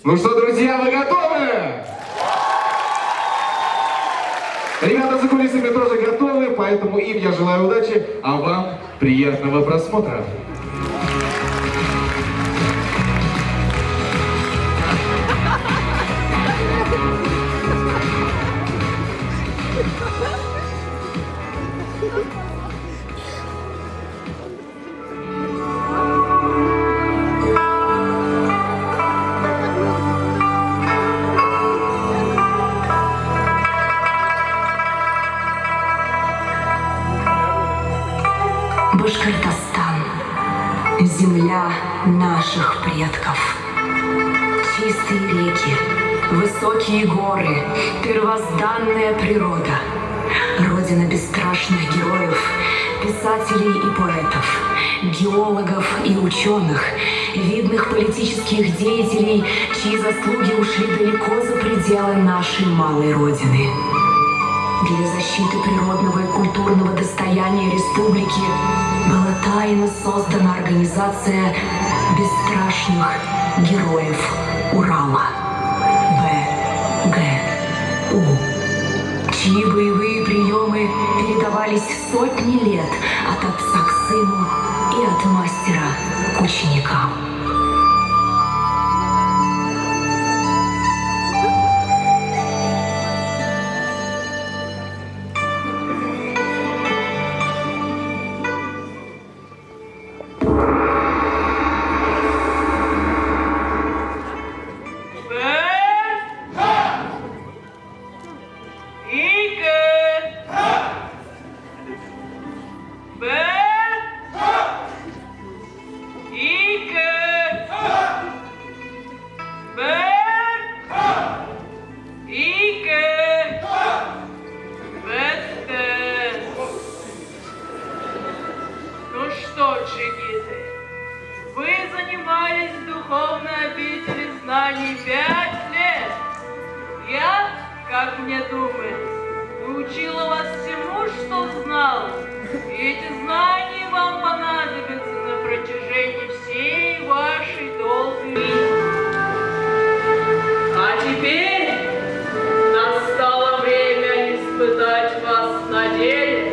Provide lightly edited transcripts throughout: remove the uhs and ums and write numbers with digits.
Ну что, друзья, вы готовы? Ребята за кулисами тоже готовы, поэтому им я желаю удачи, а вам приятного просмотра. Башкортостан, земля наших предков. Чистые реки, высокие горы, первозданная природа. Родина бесстрашных героев, писателей и поэтов, геологов и ученых, видных политических деятелей, чьи заслуги ушли далеко за пределы нашей малой Родины. Для защиты природного и культурного достояния республики была тайно создана организация бесстрашных героев Урала БГУ, чьи боевые приемы передавались сотни лет от отца к сыну и от мастера к ученикам. Вы занимались в духовной обители знаний 5 лет. Я, как мне думается, научила вас всему, что знала. И эти знания вам понадобятся на протяжении всей вашей долгой жизни. А теперь настало время испытать вас на деле.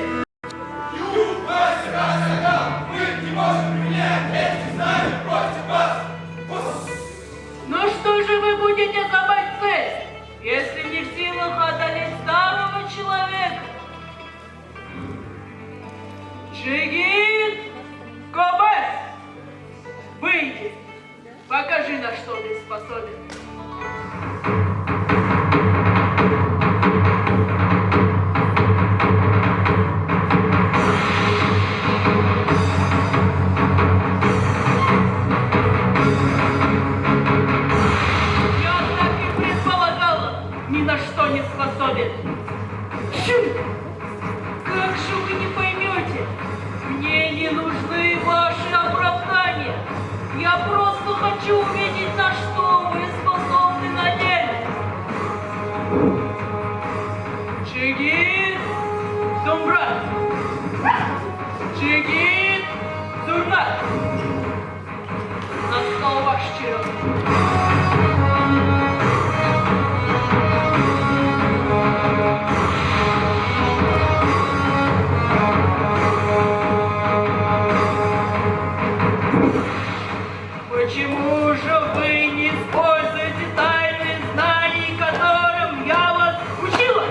Ну что же вы будете за бойцы, если не в силах одолеть старого человека? Джигит Кобес, выйди, покажи, на что ты способен. Ни на что не способен. Как же вы не поймете? Мне не нужны ваши оправдания. Я просто хочу увидеть, на что вы способны на деле. Джигит Думбрат. Джигит Зурнат. Настал ваш черед. Почему же вы не используете тайные знания, которым я вас учила?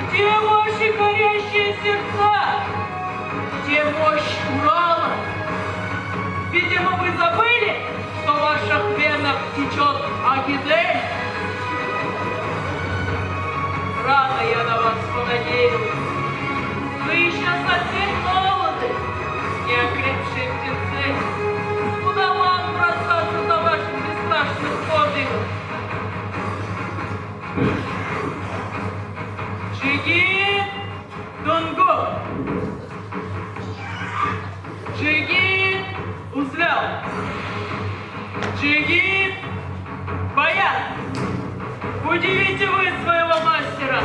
Где ваши горящие сердца? Где мощь Урала? Видимо, вы забыли, что в ваших венах течет Агидель. Рано я на вас понадеялась. Вы еще совсем молоды, неокрепшие птенцы. Куда вам бросаться за ваших бесстрашных подвигов? Джигит Дунгу. Джигит Узлял. Джигит Баян. Удивите вы своего мастера.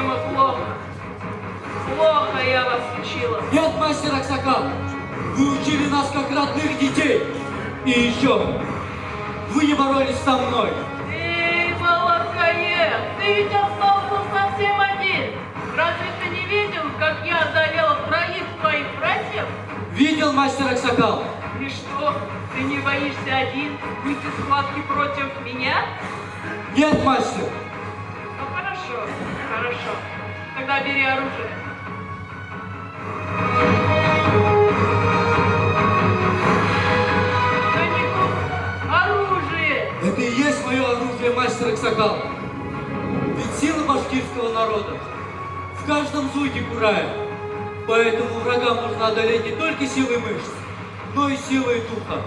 видимо, плохо. Плохо я вас учила. Нет, мастер Аксакал, вы учили нас как родных детей. И еще, вы не боролись со мной. Эй, молокоед, ты ведь остался совсем один. Разве ты не видел, как я одолела троих твоих братьев? Видел, мастер Аксакал? И что, ты не боишься один выйти в схватки против меня? Нет, мастер. Ну хорошо, хорошо. Тогда бери оружие. Коннику, оружие! Это и есть мое оружие, мастер Аксакал. Ведь сила башкирского народа в каждом зуде Курая. Поэтому врага можно одолеть не только силой мышц, но и силой духа.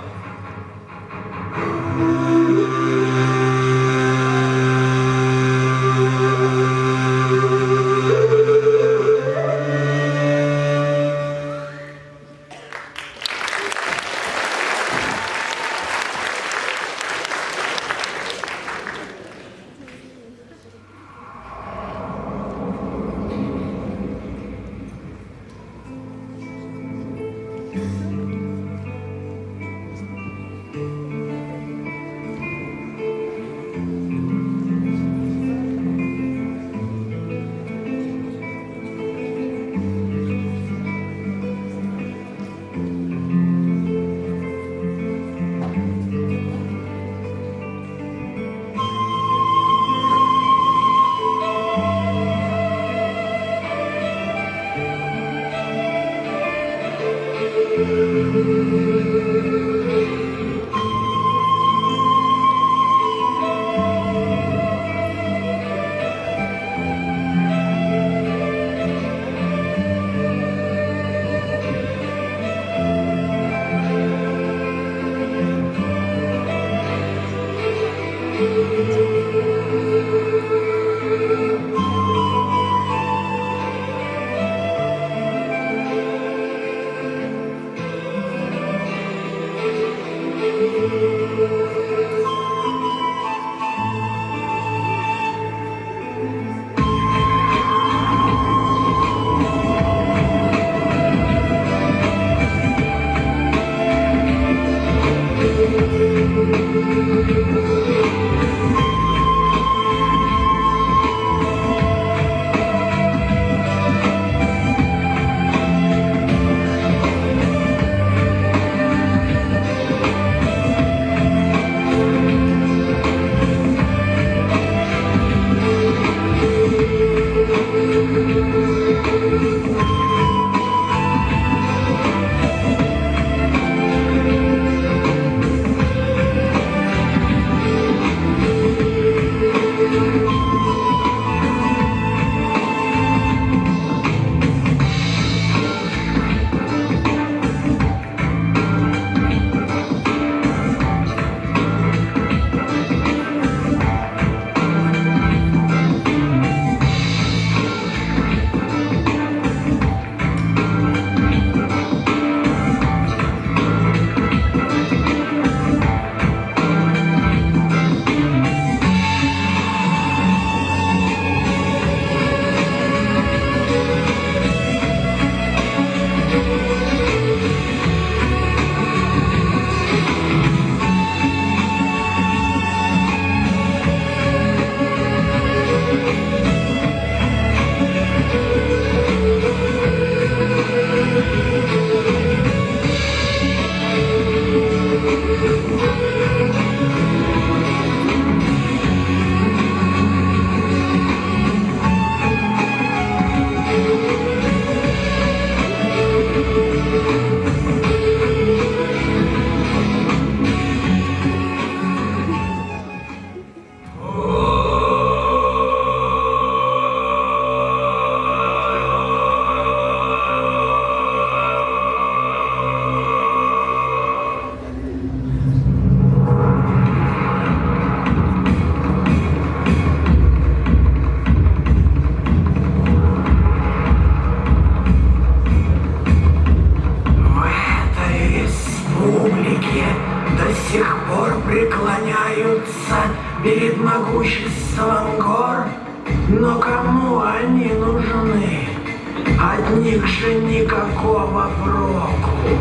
От них же никакого проку.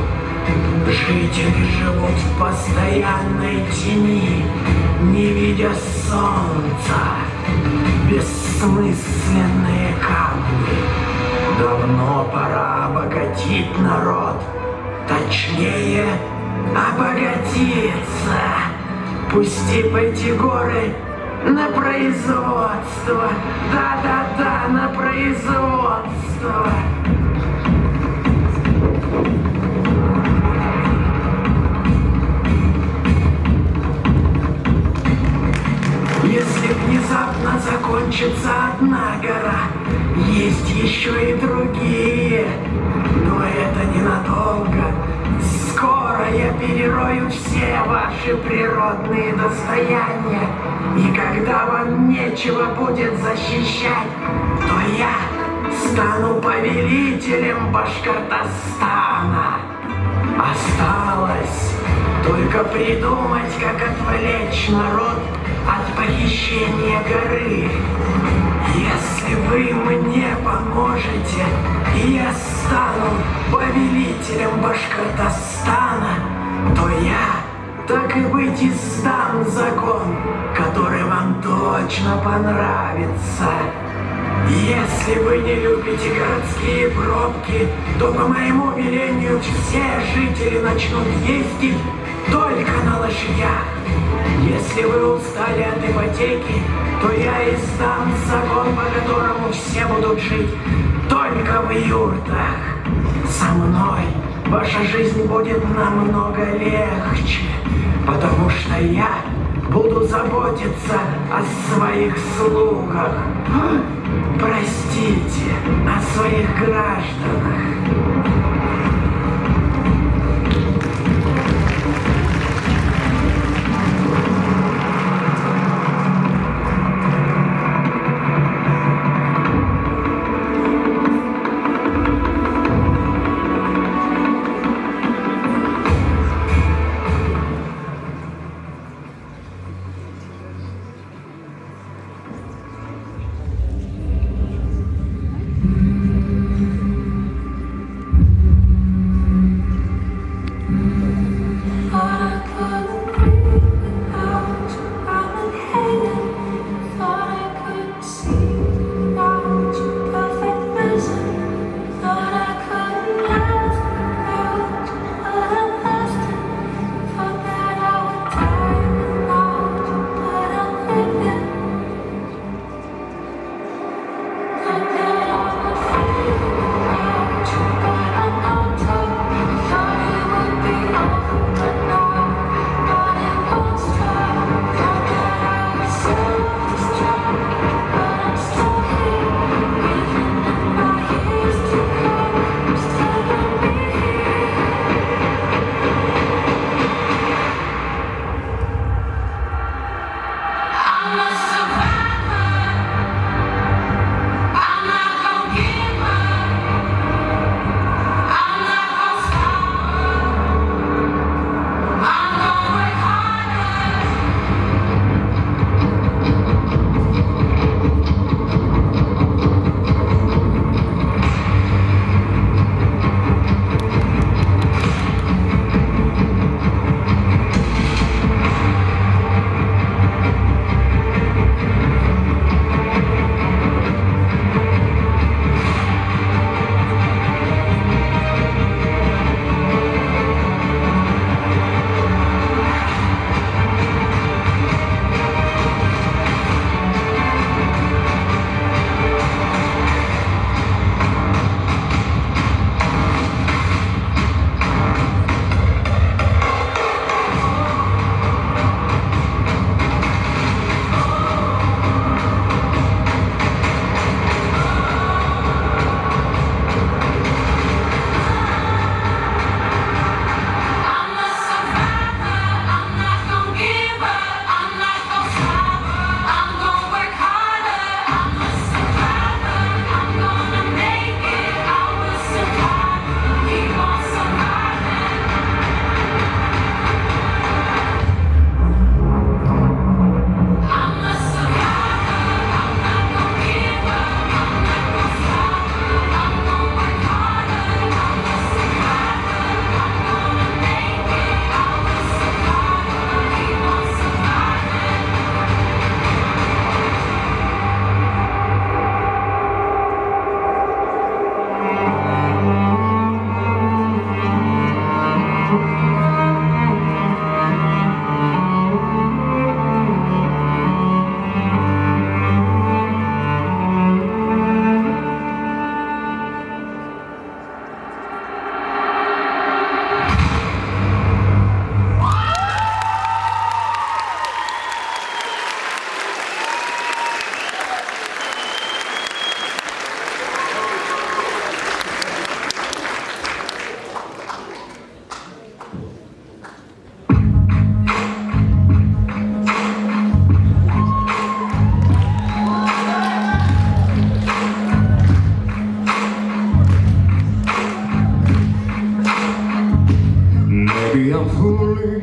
Жители живут в постоянной тени, не видя солнца. Бессмысленные камни. Давно пора обогатить народ. Точнее, обогатиться. Пустив эти горы на производство. Да-да-да, на производство. Если внезапно закончится одна гора, есть еще и другие. Но это ненадолго. Скоро я перерою все ваши природные достояния. И когда вам нечего будет защищать, то я стану повелителем Башкортостана. Осталось только придумать, как отвлечь народ от похищения горы. Если вы мне поможете, и я стану повелителем Башкортостана, то я, так и быть, издам закон, который вам точно понравится. Если вы не любите городские пробки, то по моему велению все жители начнут ездить только на лошадях. Если вы устали от ипотеки, то я издам закон, по которому все будут жить только в юртах. Со мной ваша жизнь будет намного легче, потому что я буду заботиться о своих слугах. Простите, о своих гражданах.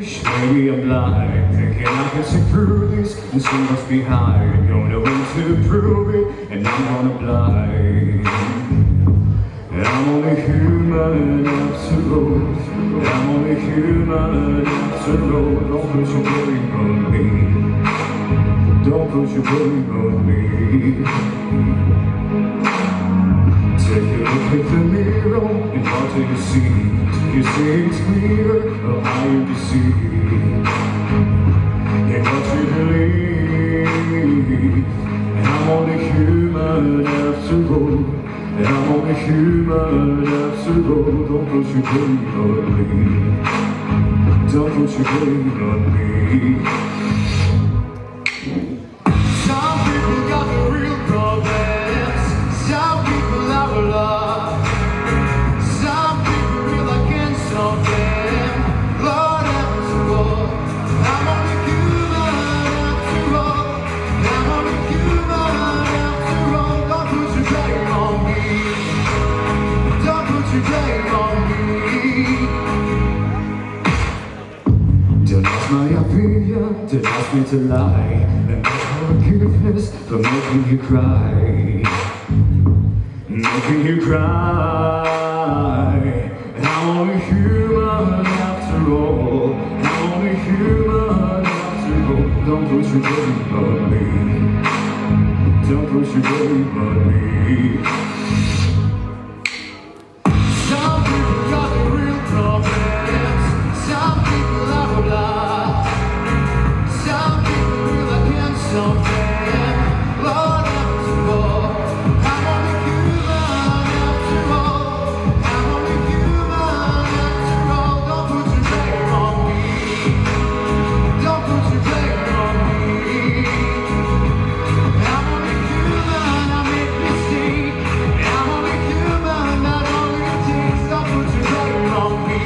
foolish, maybe I'm blind, thinking I can see through this, and so much behind, gonna win to prove it, and I'm gonna blind. I'm only human after all, I'm only human after all, don't put your blame on me, don't put your blame on me. Take a look at the mirror, and what do you see? You see it's clear, or how you deceive, and what you believe. And I'm only human after all, and I'm only human after all, don't put your blame on me, don't put your blame on me. Some people got the real problems, some people have a lot, some people feel I can't stop them, Lord heavens above. I'm only human after all, I'm only human after all, don't put your blame on me, don't put your blame on me. Don't ask my opinion, don't ask me to lie, and ask for forgiveness for making you cry, making you cry. I'm only human after all, I'm only human after all, don't put your blame on me, don't put your blame on me. Some people got the real problems, some people have a lot, some people feel I can't stop them, Lord heavens above. I'm only human after all, I'm only human after all, don't put your blame on me, don't put your blame on me. I'm only human, I make mistakes, I'm only human, not only things, don't put your blame on me,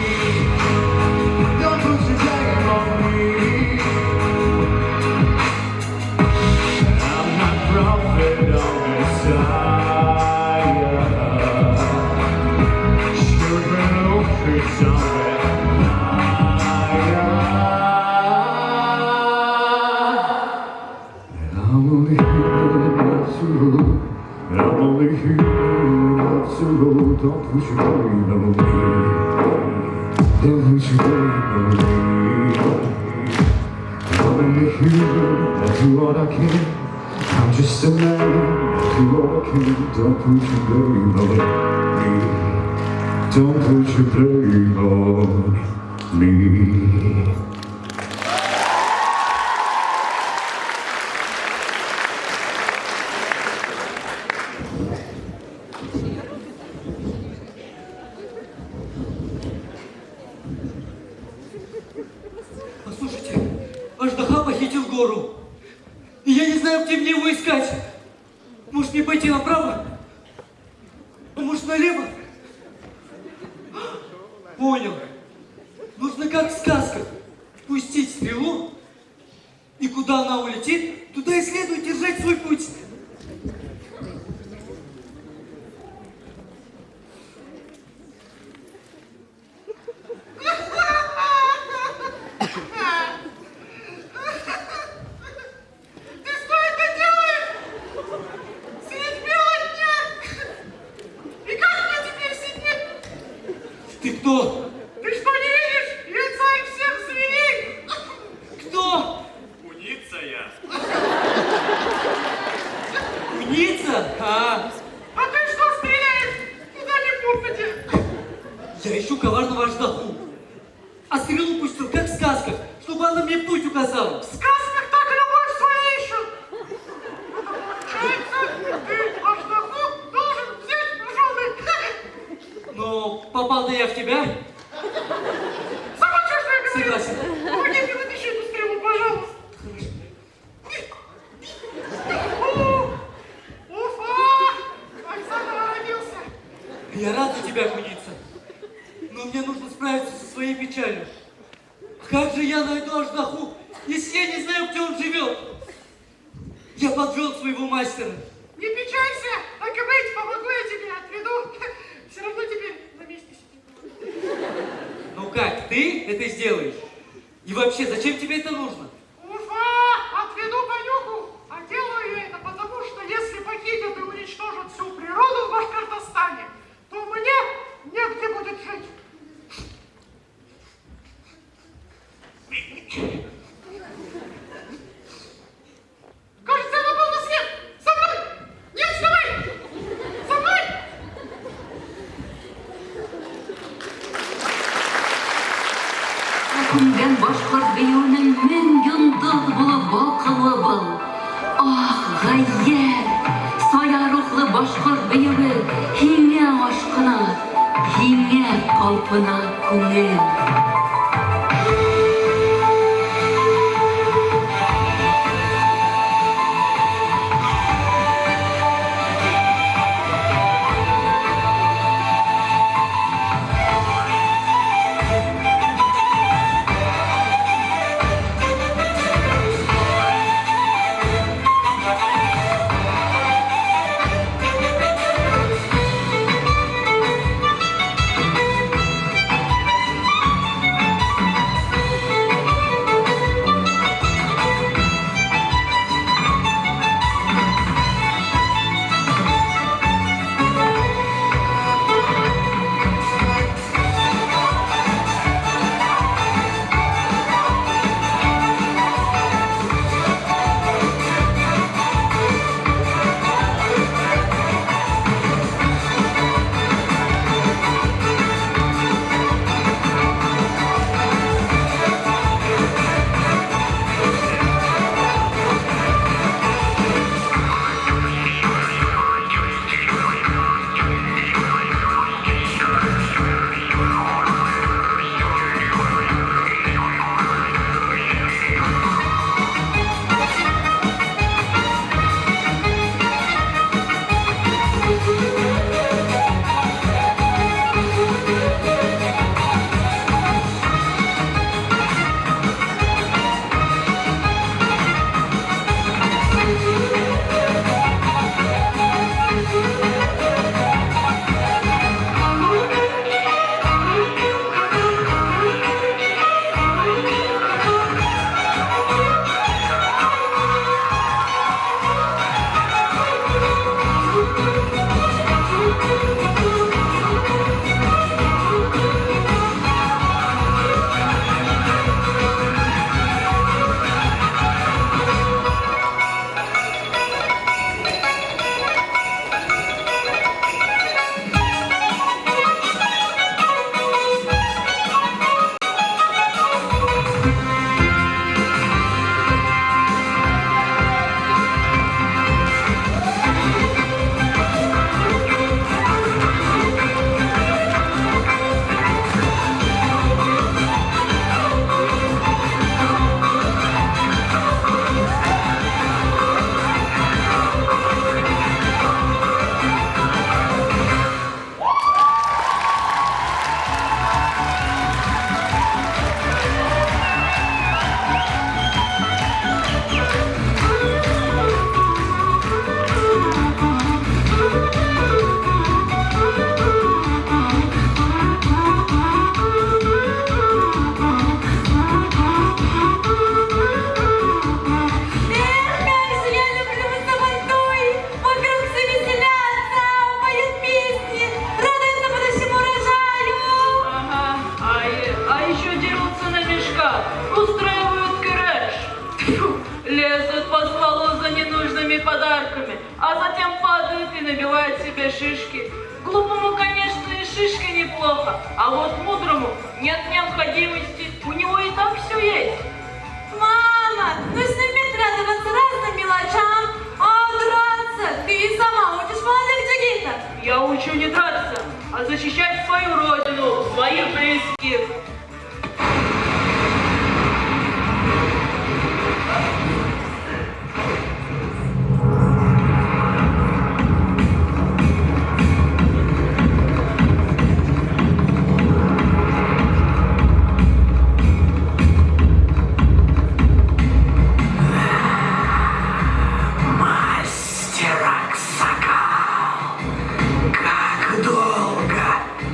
don't put your blame on me. I'm not prophet or Messiah, children look for somewhere higher. I'm only human after all, I'm only human after all, don't put your blame on me, don't put your blame on me. I'm only human, I do what I can, I'm just a man, I do what I can, don't put your blame on me, don't put your blame on me. Послушайте, Аждаха похитил гору. И я не знаю, где мне его искать. Может, мне пойти направо? А может, налево? Понял. Нужно как в сказках. Пустить стрелу, и куда она улетит, туда и следует держать свой путь. Ты кто? Ты что, не видишь? Я царь всех зверей! Кто? Куница я. Куница? А ты что стреляешь? Куда не попадя? Я ищу коварного Аждаху. А стрелу пустил, как в сказках, чтобы она мне путь указала. В сказках так любовь свою ищут. Получается, ты Аждаху должен взять, пожалуй. Но попал-то я в тебя. Замолчи, что я говорю. Согласен. Помоги мне вытащить эту стрелу, пожалуйста. Уфа! Александр родился. Я рад за тебя, куница. Но мне нужно справиться со своей печалью. Как же я найду Аждаху, если я не знаю, где он живет? Я подвел своего мастера. Не печалься, так и быть, помогу я тебе, отведу. Все равно теперь на месте сидит. Ну как, ты это сделаешь? И вообще, зачем тебе это нужно? Уфа! Отведу понюху! А делаю я это потому, что если похитят и уничтожат всю природу в Башкортостане, то мне негде будет жить. Кажется, я напал на след! За мной! Нет, вставай! За мной! Күнгән башкорт биюенең мең йондыз булып балкыуы был. Ах, гаять! Сая рухлы башкорт биюе, һиңә ашкына, һиңә калпына күңел. Лезут по стволу за ненужными подарками, а затем падают и набивают себе шишки. Глупому, конечно, и шишка неплохо, а вот мудрому нет необходимости, у него и так все есть. Мама, нужно уметь радоваться разным мелочам, а драться ты сама учишь молодых джигитов. Я учу не драться, а защищать свою родину, своих близких.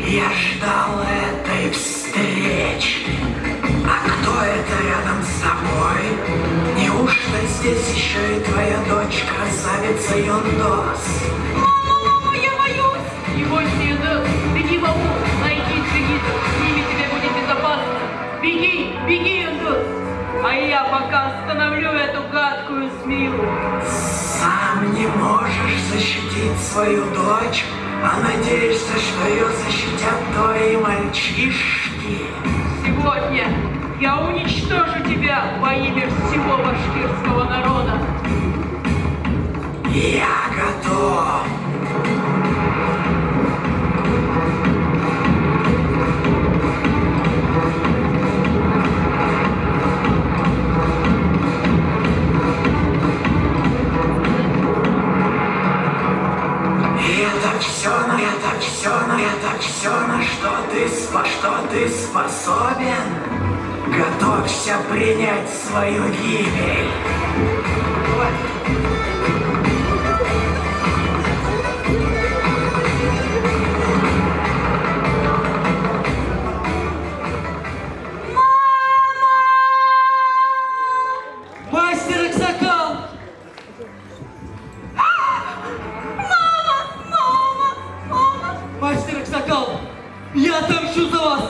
Я ждал этой встречи. А кто это? это рядом с тобой? Неужто здесь еще и твоя дочь, красавица Юндос? Мама, я боюсь! Его съедут. Беги, бабу, найди джигитов. С ними тебе будет безопасно. Беги, беги, Юндус. А я пока остановлю эту гадкую змею. Сам не можешь защитить свою дочь, а надеешься, что ее защитят твои мальчишки? Сегодня я уничтожу тебя во имя всего башкирского народа. Я готов. Это все, на что ты способен? Готовься принять свою гибель. Мастер Аксакал! Мастер Аксакал, я отомщу за вас!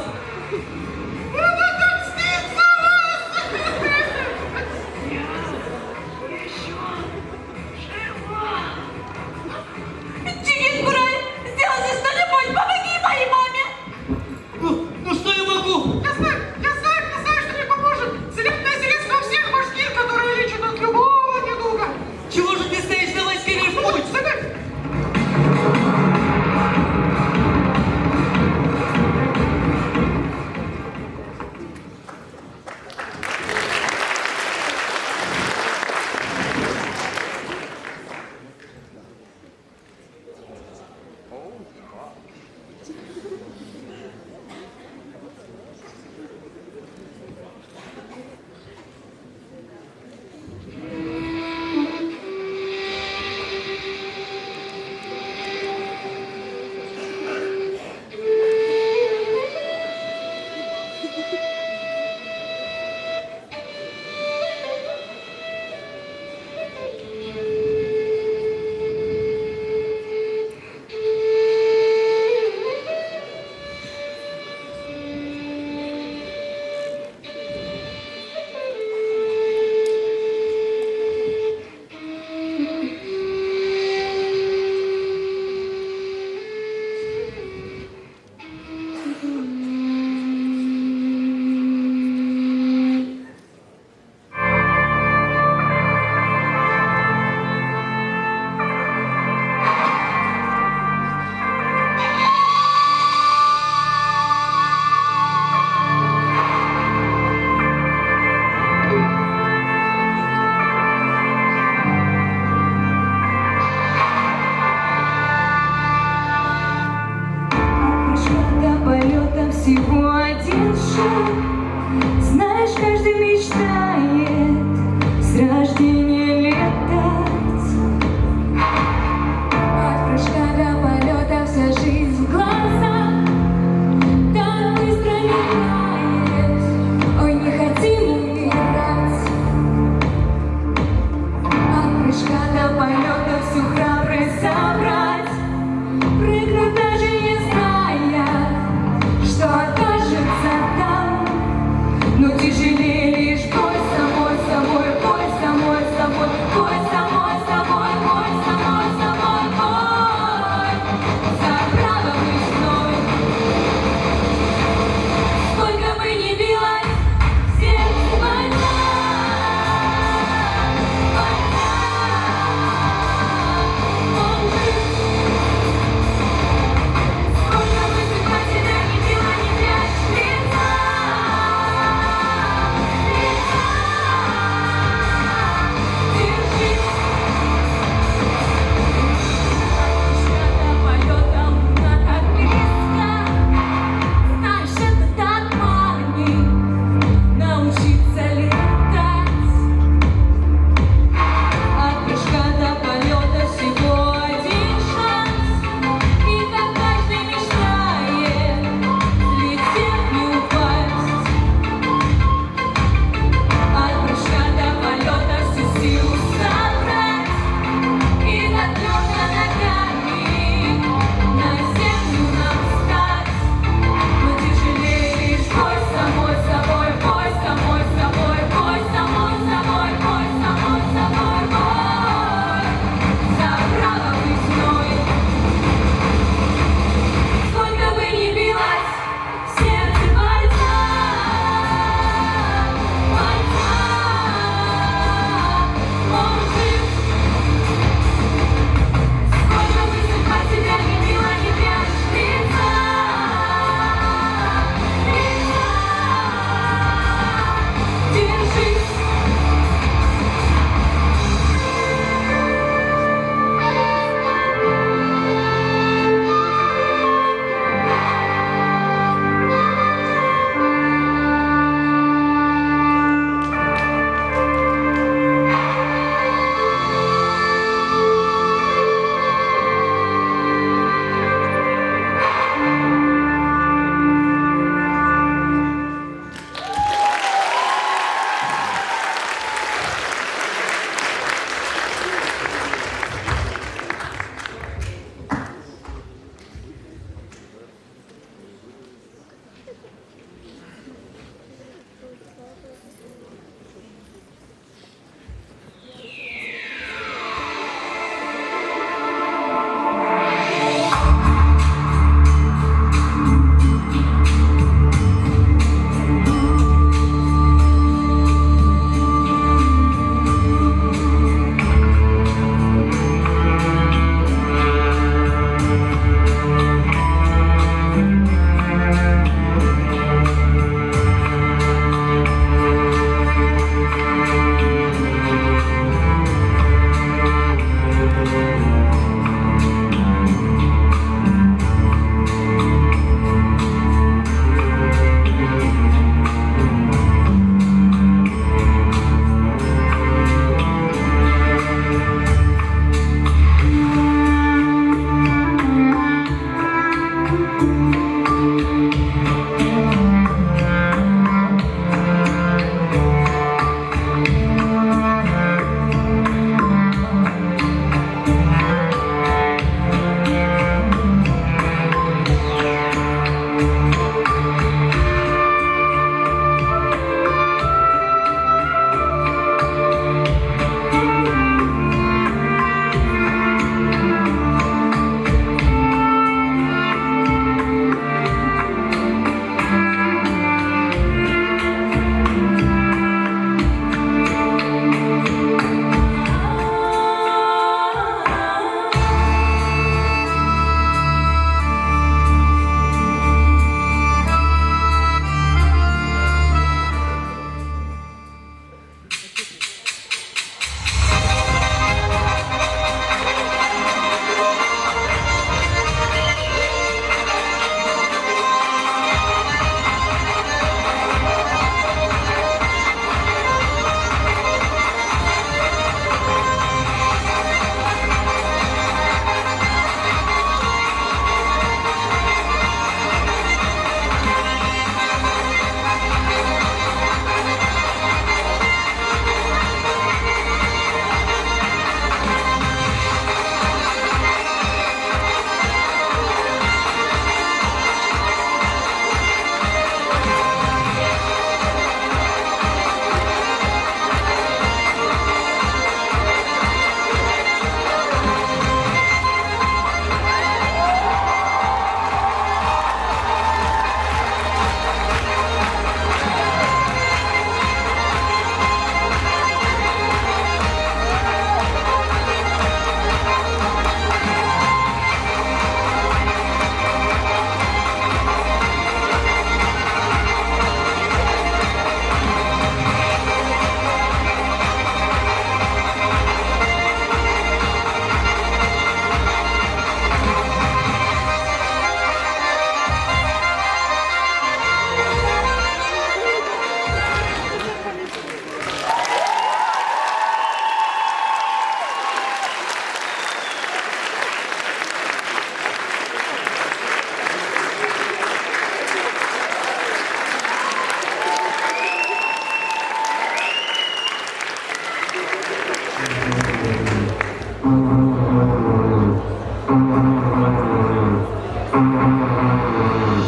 Джигит Курай, сделай что-нибудь, помоги моей маме! Ну что я могу? Я знаю, что мне поможет. Целебное средство всех башкир, которые лечат от любого недуга. Чего же ты стоишь? Давай скорее в путь! Всего один шаг, знаешь, каждый мечтает с рождения летать. От прыжка до полета вся жизнь в глазах так быстро летает. Ой, не хотим умирать. От прыжка до полета всю храбрость собрать, прыгнуть даже не зная, что окажется там.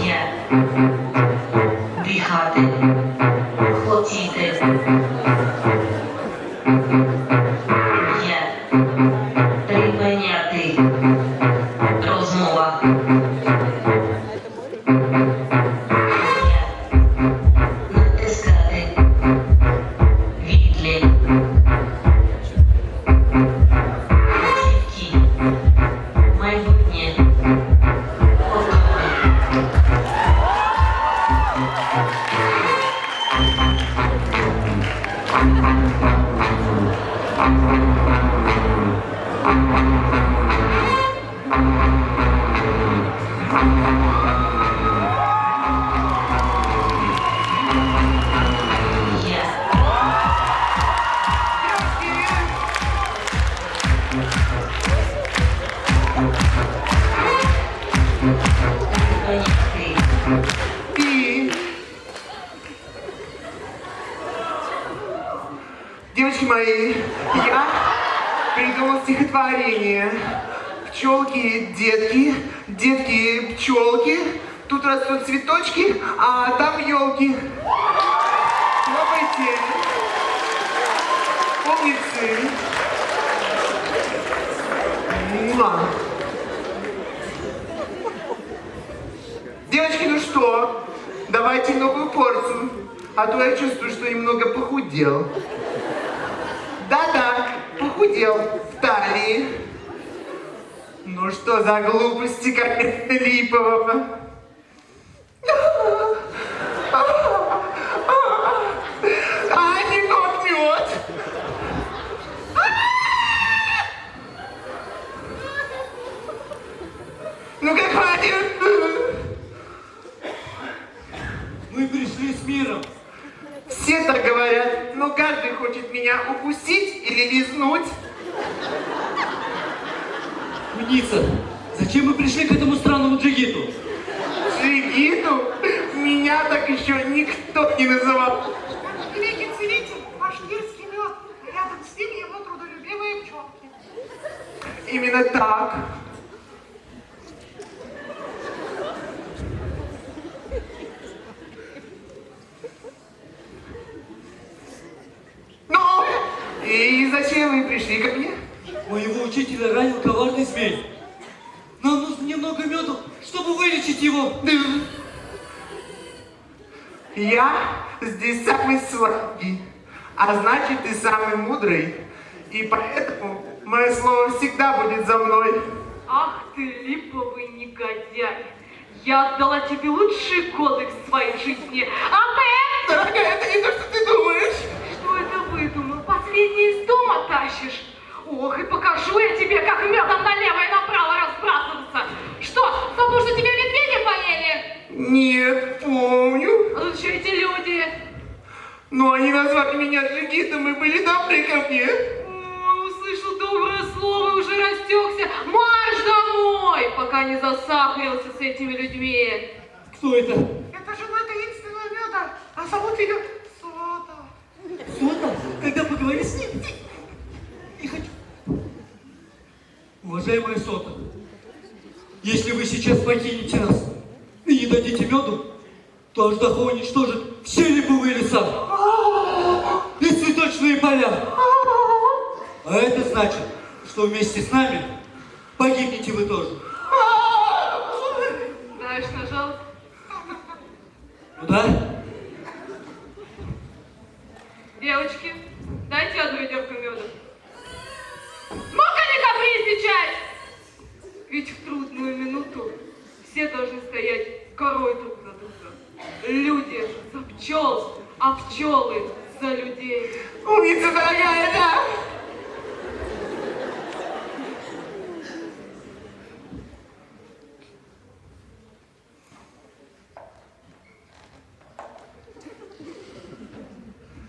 Є. Дихати. Хотіти. Є. Припиняти. Розмова. Є. Натискати. Відлік. Чіткі. Майбутнє. Є. Припиняти. И... Девочки мои, я придумал стихотворение. Пчелки, детки, детки, пчелки. Тут растут цветочки, а там елки. Хлопайте. Умницы. Муа. Девочки, ну что, давайте новую порцию, а то я чувствую, что немного похудел. Да-да, похудел в талии. Ну что за глупости, как Липового? А не тот мед. Ну как хватит? Мы пришли с миром. Все так говорят, но каждый хочет меня укусить или лизнуть. Умница, зачем мы пришли к этому странному джигиту? Джигиту? Меня так еще никто не называл. Великий целитель, башкирский мед. Рядом с ним его трудолюбивые пчелки. Именно так. Ну, и зачем вы пришли ко мне? Моего учителя ранил коварный змей. Нам нужно немного меду, чтобы вылечить его. Я здесь самый сладкий, а значит и самый мудрый. И поэтому мое слово всегда будет за мной. Ах ты, липовый негодяй! Я отдала тебе лучший кодекс своей жизни, а ты... Дорогая, это не то, что ты думаешь. Что это выдумал? Последний из дома тащишь? Ох, и покажу я тебе, как медом налево и направо разбрасываться. Что, потому что тебя медведи поели? Нет, помню. А тут еще эти люди. Но они назвали меня джигитом и были добры ко мне. Ой, услышал доброе слово и уже растекся. Марш домой, пока не засахарился с этими людьми. Кто это? Это жена таинственного меда, а зовут ее Сота. Сота? Когда поговори с ним? Не хочу. Уважаемая Сота, если вы сейчас покинете нас и не дадите меду, то Аждахо уничтожит все липовые леса и цветочные поля. А это значит, что вместе с нами погибнете вы тоже. Давишь нажал? Ну да? Девочки, дайте одну ведерко меда. Ну-ка не капризничать! Ведь в трудную минуту все должны стоять корой друг за друга. Люди за пчел, а пчелы за людей. Умница, дорогая, да?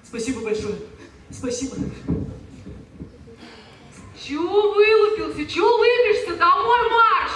Спасибо большое. Спасибо. Чего вылупился? Чего улыбишься? Домой марш!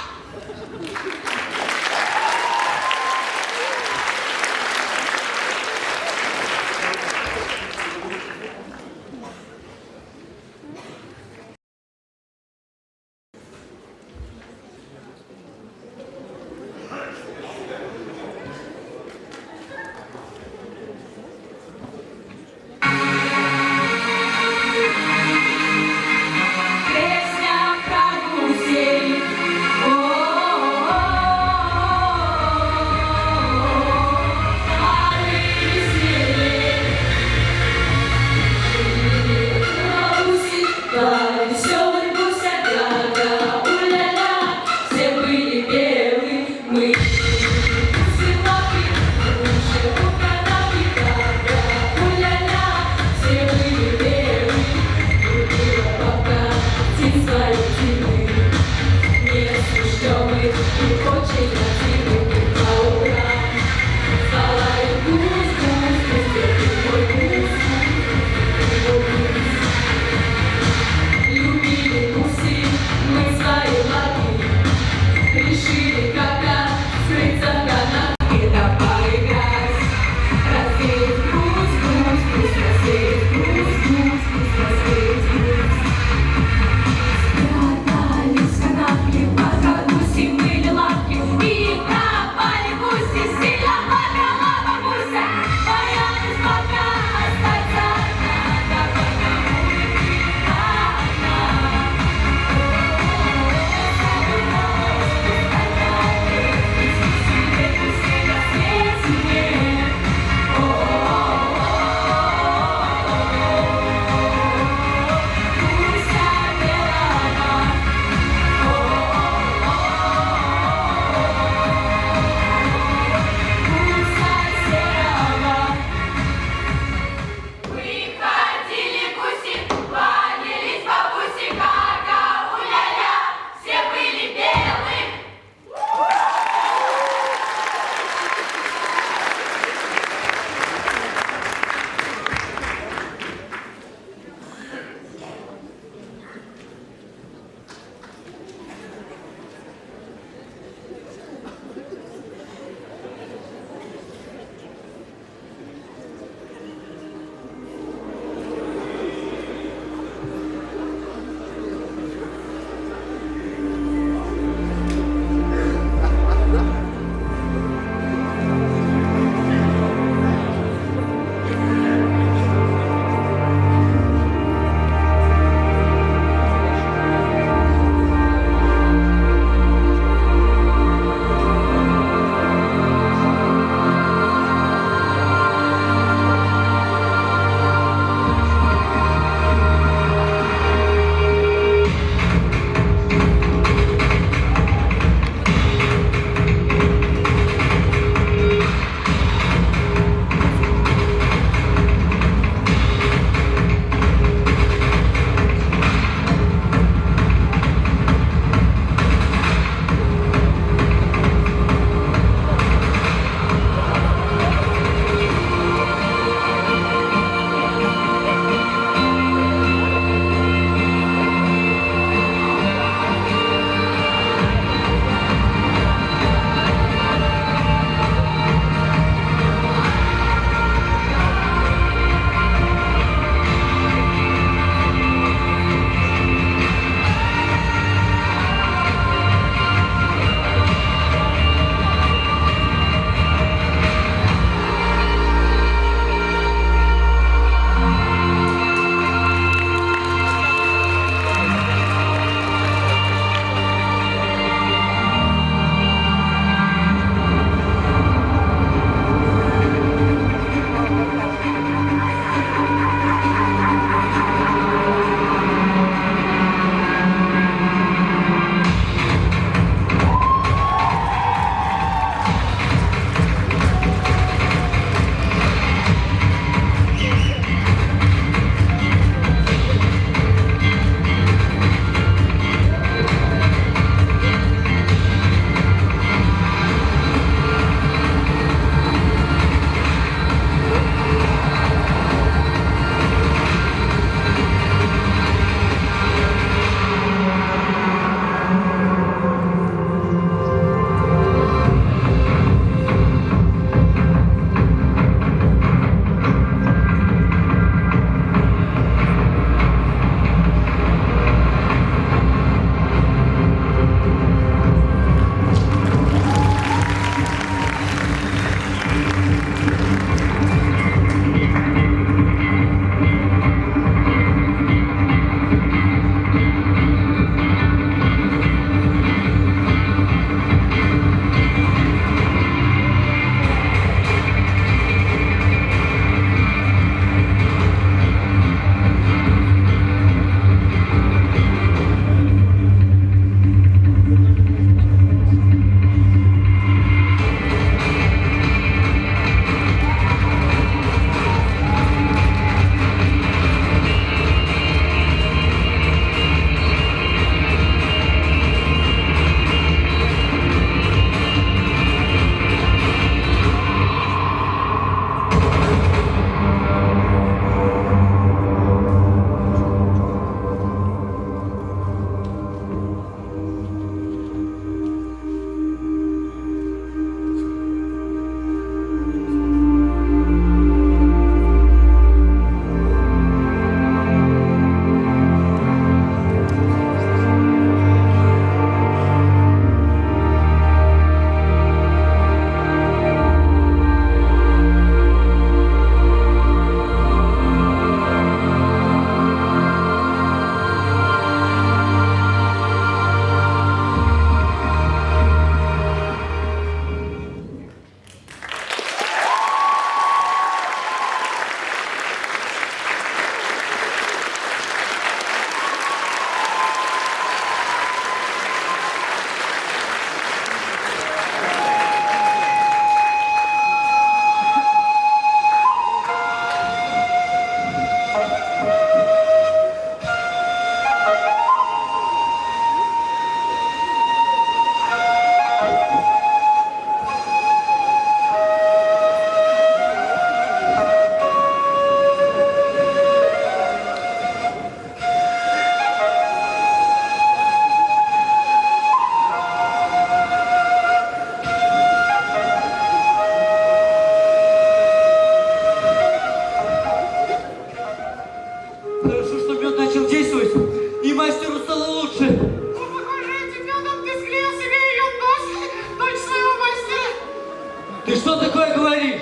Ты что такое говоришь?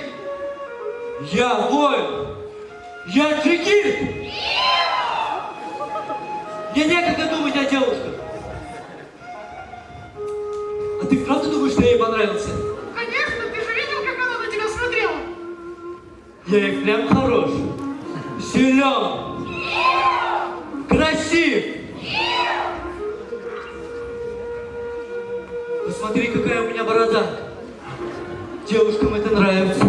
Я воин. Я джигит. Мне некогда думать о девушках. А ты правда думаешь, что я ей понравился? Конечно, ты же видел, как она на тебя смотрела? Я и прям хорош. Силен. Красив. Посмотри, какая у меня борода. Девушкам это нравится.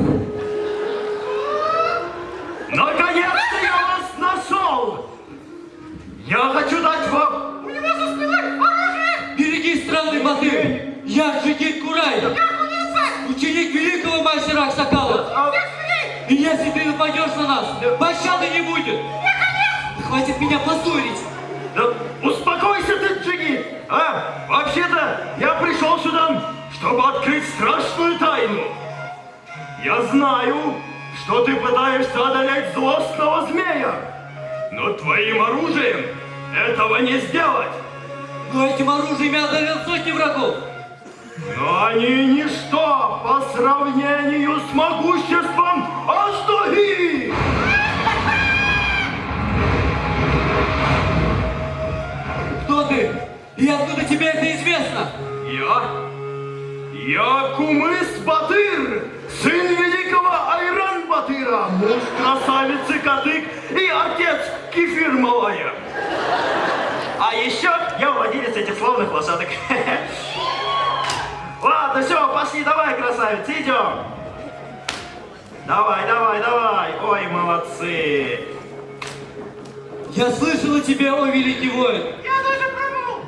Наконец-то я вас нашел! Я хочу дать вам... У него за спиной оружие! Береги странный батыр. Я Джигит Курай. Ученик великого мастера Аксакала. И если ты нападешь на нас, пощады не будет. Хватит меня позорить. Да успокойся ты, Джигит! А, вообще-то, я пришел сюда, чтобы открыть страшную тайну. Я знаю, что ты пытаешься одолеть злостного змея, но твоим оружием этого не сделать. Но этим оружием я одолел сотни врагов. Но они ничто по сравнению с могуществом Аждаги! Кто ты? И откуда тебе это известно? Я Кумыс Батыр, сын великого Айран Батыра, муж красавицы Кадык и отец Кефир Малая. А еще я владелец этих славных лошадок. Ладно, все, пошли, давай, красавица, идем. Давай. Ой, молодцы. Я слышал о тебе, о великий воин. Я даже пробовал!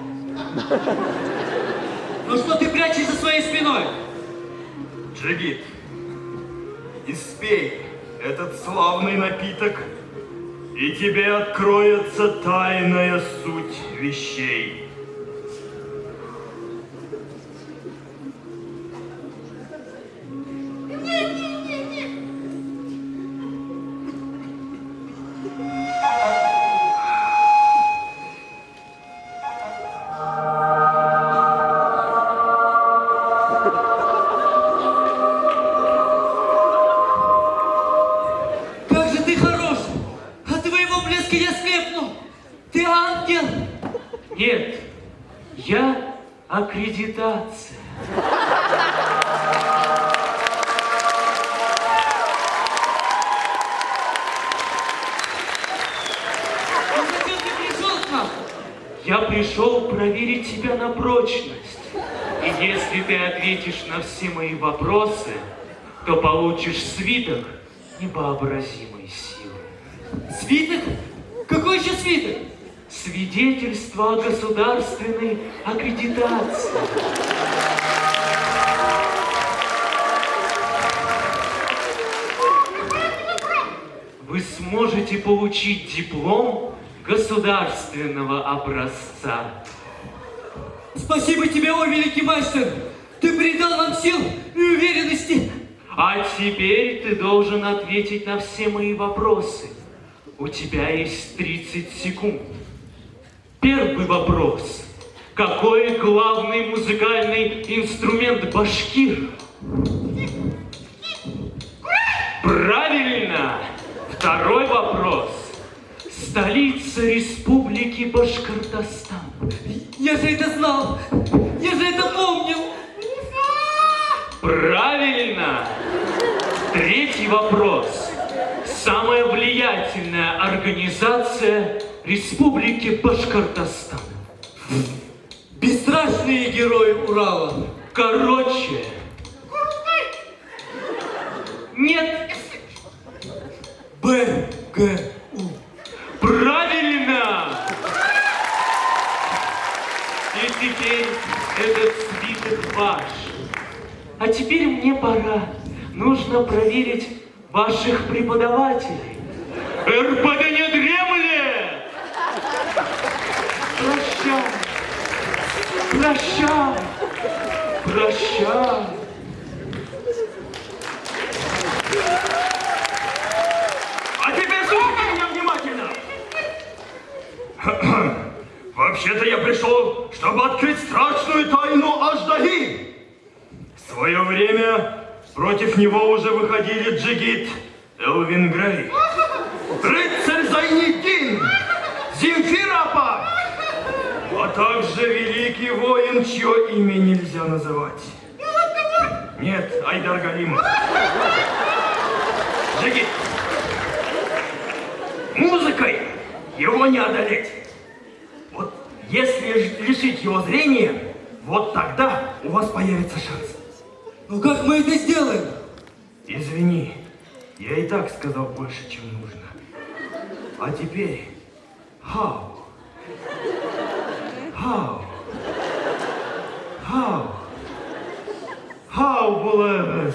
Но что ты прячешь за своей спиной? Джигит, испей этот славный напиток, и тебе откроется тайная суть вещей. Как же ты хорош! От твоего блеска я слепну! Ты ангел! Нет, я аккредитация. Ну зачем ты пришел к нам? Я пришел проверить тебя на прочность. И если ты ответишь на все мои вопросы, то получишь свиток невообразимой силы. Свиток? Какой еще свиток? Свидетельство о государственной аккредитации. Вы сможете получить диплом государственного образца. Спасибо тебе, о великий мастер! Ты придал нам сил и уверенности! А теперь ты должен ответить на все мои вопросы. У тебя есть 30 секунд. Первый вопрос. Какой главный музыкальный инструмент башкир? Правильно! Второй вопрос. Столица Республики Башкортостан. Я же это знал! Я же это помнил! Правильно! Третий вопрос. Самая влиятельная организация Республики Башкортостан. Бесстрашные герои Урала! Короче. Нет. БГУ. Правильно! И теперь этот свиток ваш. А теперь мне пора. Нужно проверить ваших преподавателей. РПГ не дремлет! Прощай. А теперь слушайте меня внимательно. Вообще-то я пришел, чтобы открыть страшную тайну Аждаги. В свое время Против него уже выходили Джигит, Элвин Грей, рыцарь Зайнидин, Земфирапа, а также великий воин, чье имя нельзя называть. Нет, Айдар Галимов. Джигит, музыкой его не одолеть. Вот если лишить его зрения, вот тогда у вас появится шанс. Ну как мы это сделаем? Извини, я и так сказал больше, чем нужно. А теперь, how? How, Булавес?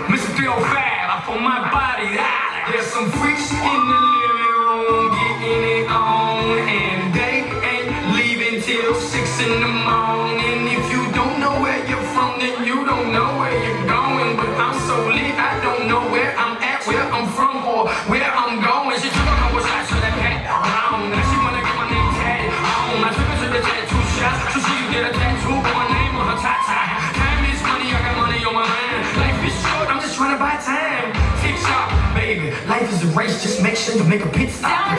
Mr. 305, I for my body. There's some freaks in the living room getting it on, and they ain't leaving till 6 in the morning. If you don't know where you're from, then you don't know where you're going. But I'm so lit, I don't know where I'm at, where I'm from, or where I'm going. She took a couple shots of that cat around. Now she wanna get my name tatted on. I took her to the tattoo shop so she can get a tattoo with my name on her tie. Time is money, I got money on my mind. Life is short, I'm just trying to buy time. Tick tock, baby. Life is a race, just make sure you make a pit stop.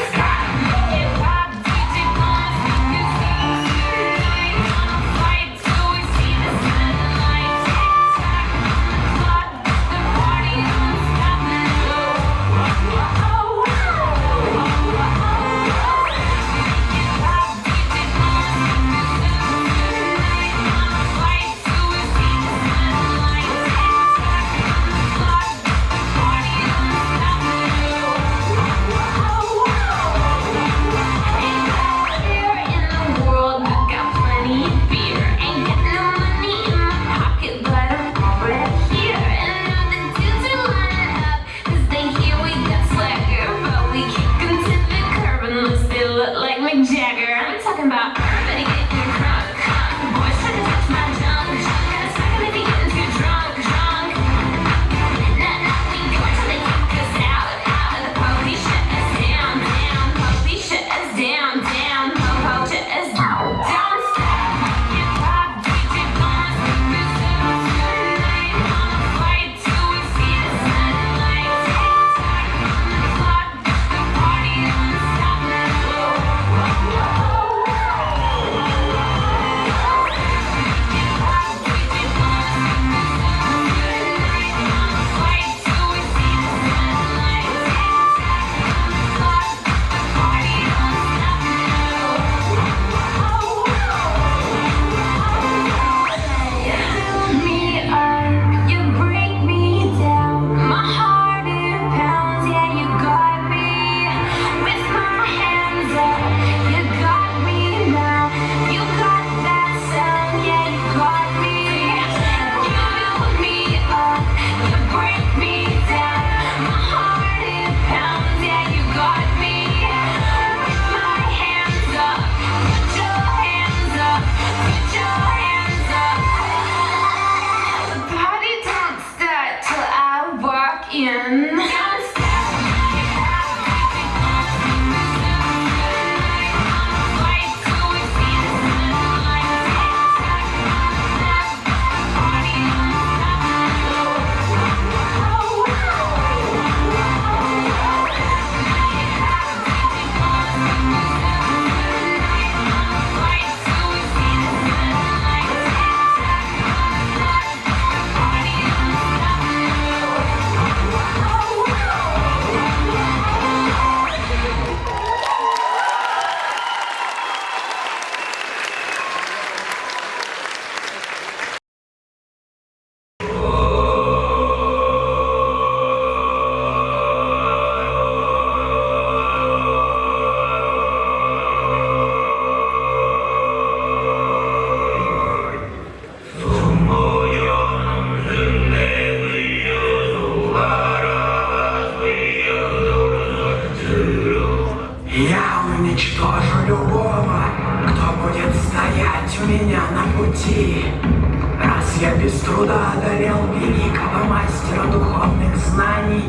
одолел великого мастера духовных знаний,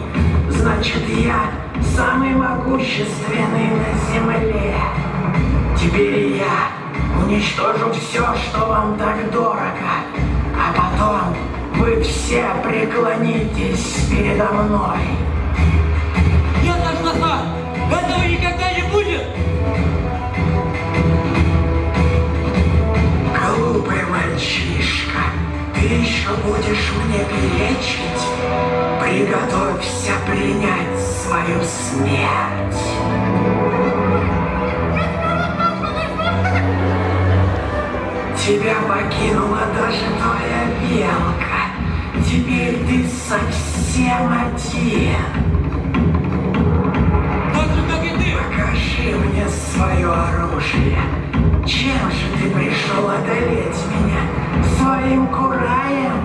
значит, я самый могущественный на земле. Теперь я уничтожу все, что вам так дорого, а потом вы все преклонитесь передо мной. Нет, Аждаха, этого никогда не будет! Глупый мальчишка, ты еще будешь мне перечить? Приготовься принять свою смерть. Тебя покинула даже твоя белка. Теперь ты совсем один. Так же, как и ты! Покажи мне свое оружие. Чем же ты пришел одолеть меня? Своим кураем?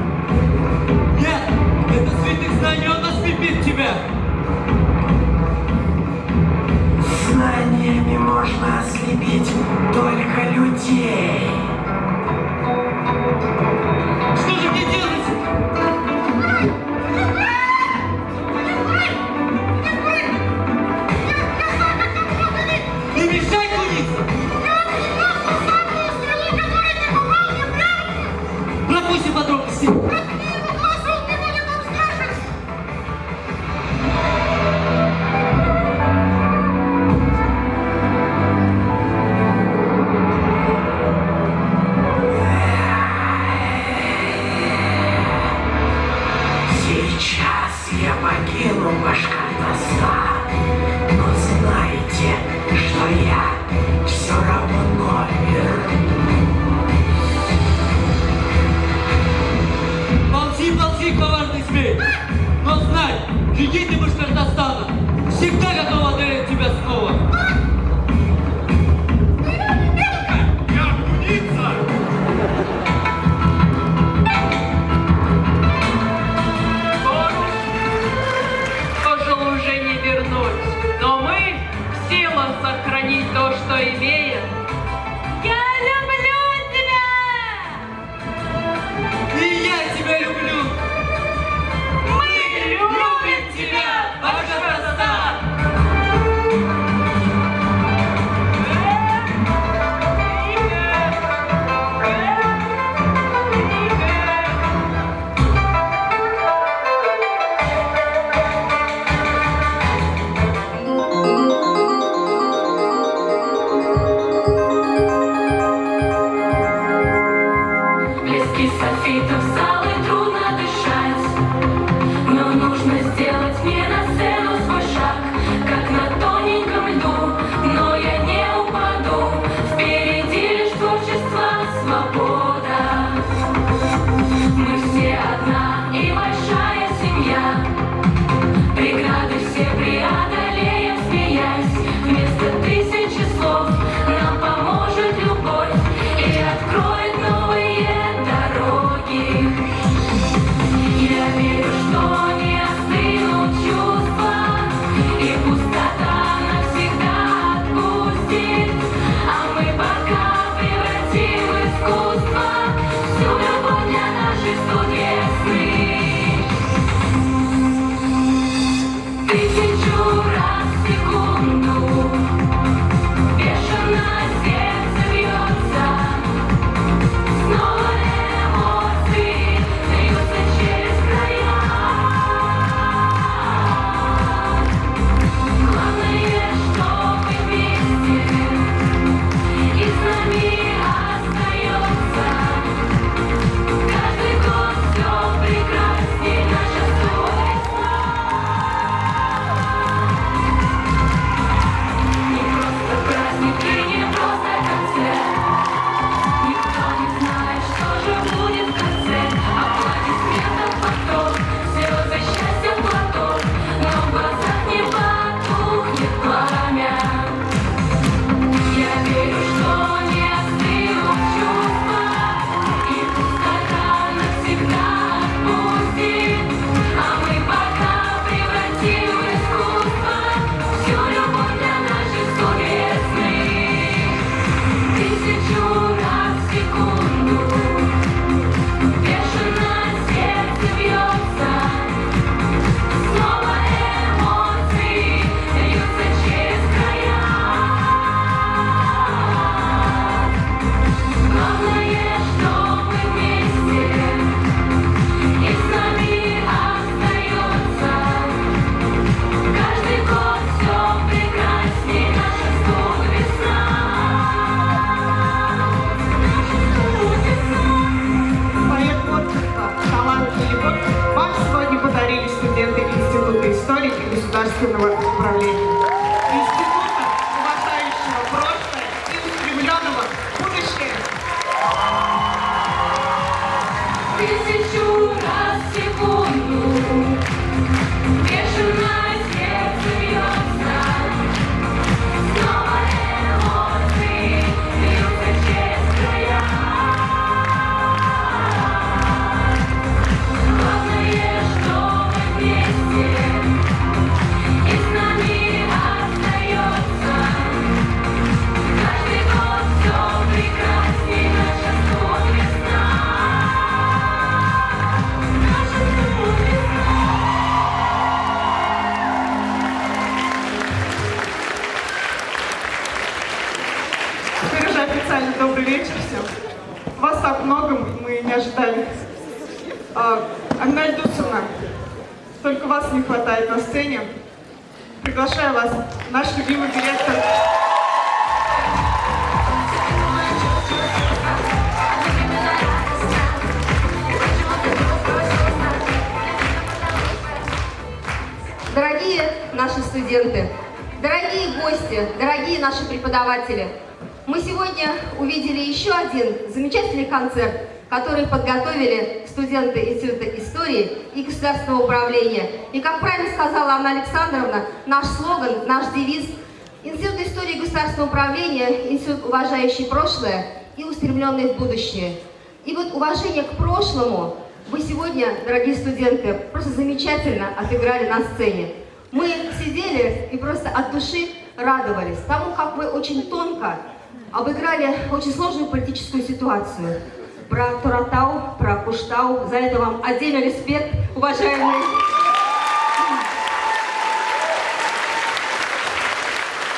Нет! Это святых знаний, он ослепит тебя! Знаниями можно ослепить только людей. Что же мне делать? Не мешай кунице! Пропусти подробности! Сейчас я покину Башкортостан, но знайте, что я все равно вернусь. Молчи, молчи, коварный змей! Но знай, жители Башкортостана всегда готовы одолеть тебя снова! Тоже уже не вернуть, но мы в силах сохранить то, что имеем. Я люблю тебя! И я тебя люблю! Мы любим тебя, Башкортостан! государственного управления. Института, уважающего прошлое и устремленного в будущее. Тысячу раз в секунду бешеное сердце бьется, снова эмоции льются через края. Главное, что мы вместе, и с нами остается. Каждый год все прекрасней, наша снова весна. Теперь уже официально добрый вечер всем. Вас так много, мы не ожидали. Анна Ильдусовна, только вас не хватает на сцене. Приглашаю вас, наш любимый директор. Дорогие наши студенты, дорогие гости, дорогие наши преподаватели, мы сегодня увидели еще один замечательный концерт, который подготовили студенты Института истории и государственного управления. И, как правильно сказала Анна Александровна, наш слоган, наш девиз — Институт истории и государственного управления, институт, уважающий прошлое и устремленный в будущее. И вот уважение к прошлому вы сегодня, дорогие студенты, просто замечательно отыграли на сцене. Мы сидели и просто от души радовались тому, как вы очень тонко обыграли очень сложную политическую ситуацию. Про Торатау, про Куштау. За это вам отдельный респект, уважаемые.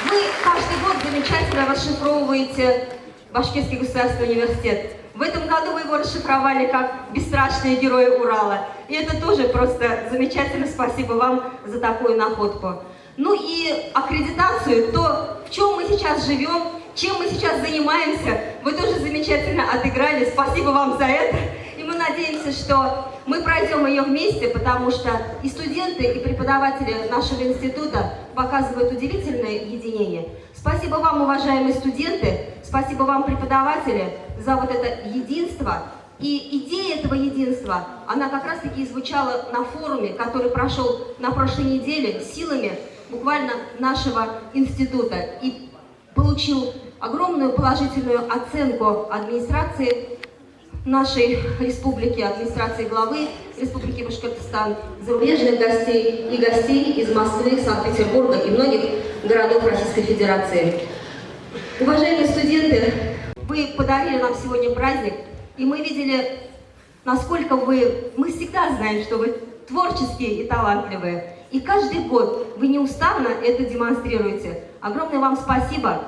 Вы каждый год замечательно расшифровываете Башкирский государственный университет. В этом году вы его расшифровали как «Бесстрашные герои Урала». И это тоже просто замечательно. Спасибо вам за такую находку. Ну и аккредитацию, то, в чем мы сейчас живем, чем мы сейчас занимаемся, вы тоже замечательно отыграли. Спасибо вам за это. И мы надеемся, что мы пройдем ее вместе, потому что и студенты, и преподаватели нашего института показывают удивительное единение. Спасибо вам, уважаемые студенты, спасибо вам, преподаватели, за вот это единство. И идея этого единства, она как раз-таки звучала на форуме, который прошел на прошлой неделе силами буквально нашего института и получил огромную положительную оценку администрации нашей республики, администрации главы Республики Башкортостан, зарубежных гостей и гостей из Москвы, Санкт-Петербурга и многих городов Российской Федерации. Уважаемые студенты, вы подарили нам сегодня праздник, и мы видели, насколько мы всегда знаем, что вы творческие и талантливые. И каждый год вы неустанно это демонстрируете. Огромное вам спасибо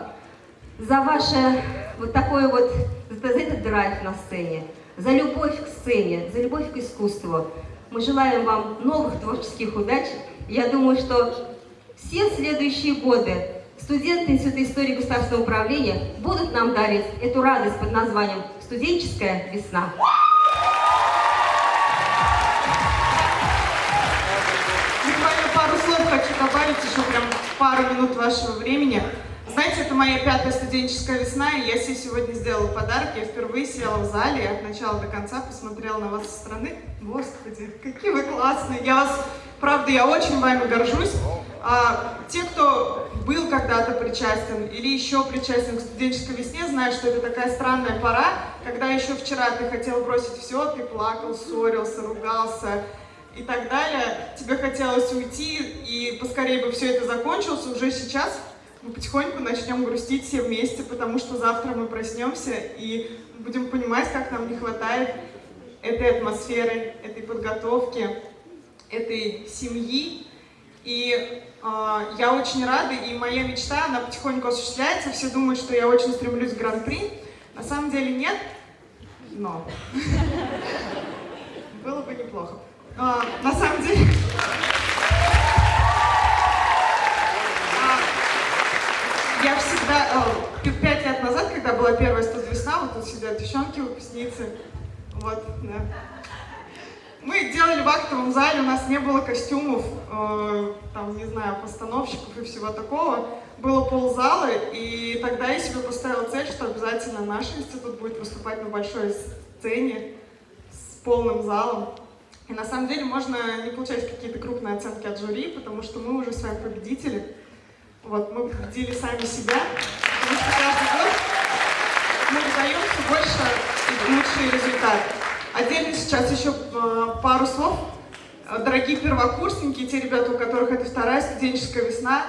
за ваше вот такой вот, за этот драйв на сцене, за любовь к сцене, за любовь к искусству. Мы желаем вам новых творческих удач. Я думаю, что все следующие годы студенты Института истории и государственного управления будут нам дарить эту радость под названием «Студенческая весна». Буквально пару слов хочу добавить, еще прям пару минут вашего времени. Знаете, это моя 5-я студенческая весна, и я себе сегодня сделала подарок. Я впервые села в зале и от начала до конца посмотрела на вас со стороны. Господи, какие вы классные! Я вас, правда, я очень вами горжусь. Те, кто был когда-то причастен или еще причастен к студенческой весне, знают, что это такая странная пора, когда еще вчера ты хотел бросить все, ты плакал, ссорился, ругался и так далее. Тебе хотелось уйти, и поскорее бы все это закончилось. Уже сейчас мы потихоньку начнем грустить все вместе, потому что завтра мы проснемся и будем понимать, как нам не хватает этой атмосферы, этой подготовки, этой семьи. И я очень рада, и моя мечта, она потихоньку осуществляется. Все думают, что я очень стремлюсь к гран-при. На самом деле нет, но было бы неплохо. На самом деле... Я всегда, 5 лет назад, когда была первая студвесна, вот тут сидят девчонки, выпускницы, вот, да. Мы делали в актовом зале, у нас не было костюмов, там, не знаю, постановщиков и всего такого. Было ползала, и тогда я себе поставила цель, что обязательно наш институт будет выступать на большой сцене с полным залом. И на самом деле можно не получать какие-то крупные оценки от жюри, потому что мы уже с вами победители. Вот, мы победили сами себя, потому что каждый год мы выдаем все больше и лучшие результаты. Отдельно сейчас еще пару слов. Дорогие первокурсники, те ребята, у которых это вторая студенческая весна,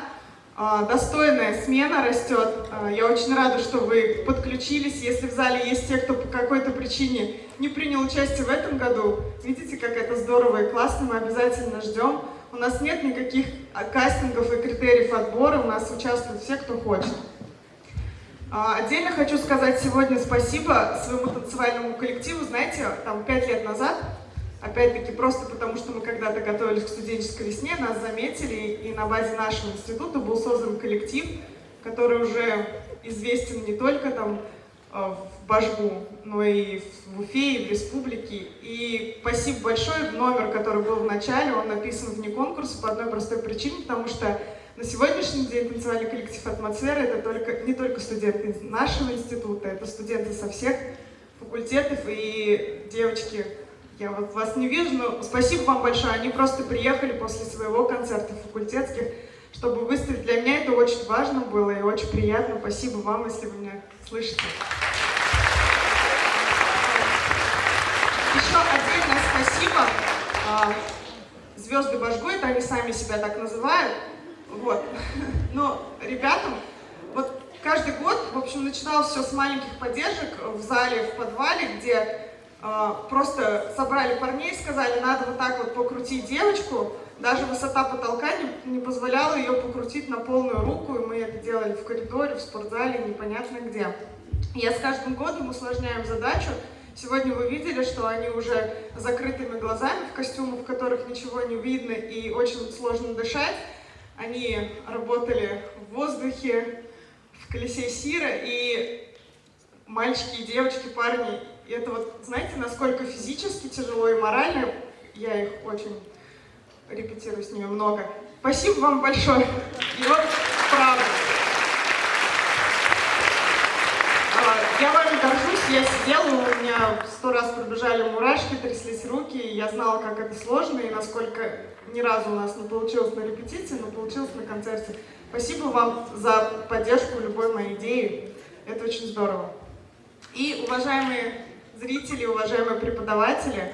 достойная смена растет. Я очень рада, что вы подключились. Если в зале есть те, кто по какой-то причине не принял участие в этом году, видите, как это здорово и классно, мы обязательно ждем. У нас нет никаких кастингов и критериев отбора, у нас участвуют все, кто хочет. Отдельно хочу сказать сегодня спасибо своему танцевальному коллективу. Знаете, там 5 лет назад, опять-таки просто потому, что мы когда-то готовились к студенческой весне, нас заметили, и на базе нашего института был создан коллектив, который уже известен не только там в Башгу, но и в Уфе, и в республике. И спасибо большое. Номер, который был в начале, он написан вне конкурса по одной простой причине, потому что на сегодняшний день танцевальный коллектив «Атмосфера» — это не только студенты нашего института, это студенты со всех факультетов. И, девочки, я вот вас не вижу, но спасибо вам большое. Они просто приехали после своего концерта факультетских, чтобы выставить. Для меня это очень важно было и очень приятно. Спасибо вам, если вы меня слышите. Еще отдельное спасибо «Звезды Башгу», это они сами себя так называют. Вот. Но ребятам, вот каждый год, в общем, начиналось все с маленьких поддержек в зале, в подвале, где просто собрали парней, сказали, надо вот так вот покрутить девочку. Даже высота потолка не позволяла ее покрутить на полную руку, и мы это делали в коридоре, в спортзале, непонятно где. Я с каждым годом усложняем задачу. Сегодня вы видели, что они уже с закрытыми глазами, в костюмах, в которых ничего не видно и очень сложно дышать. Они работали в воздухе, в колесе Сира, и мальчики, и девочки, парни. И это вот, знаете, насколько физически тяжело и морально. Я их очень репетирую с ними много. Спасибо вам большое. И вот правда. Я вами горжусь, я сидела, у меня 100 раз пробежали мурашки, тряслись руки, и я знала, как это сложно, и насколько ни разу у нас не получилось на репетиции, но получилось на концерте. Спасибо вам за поддержку любой моей идеи, это очень здорово. И, уважаемые зрители, уважаемые преподаватели,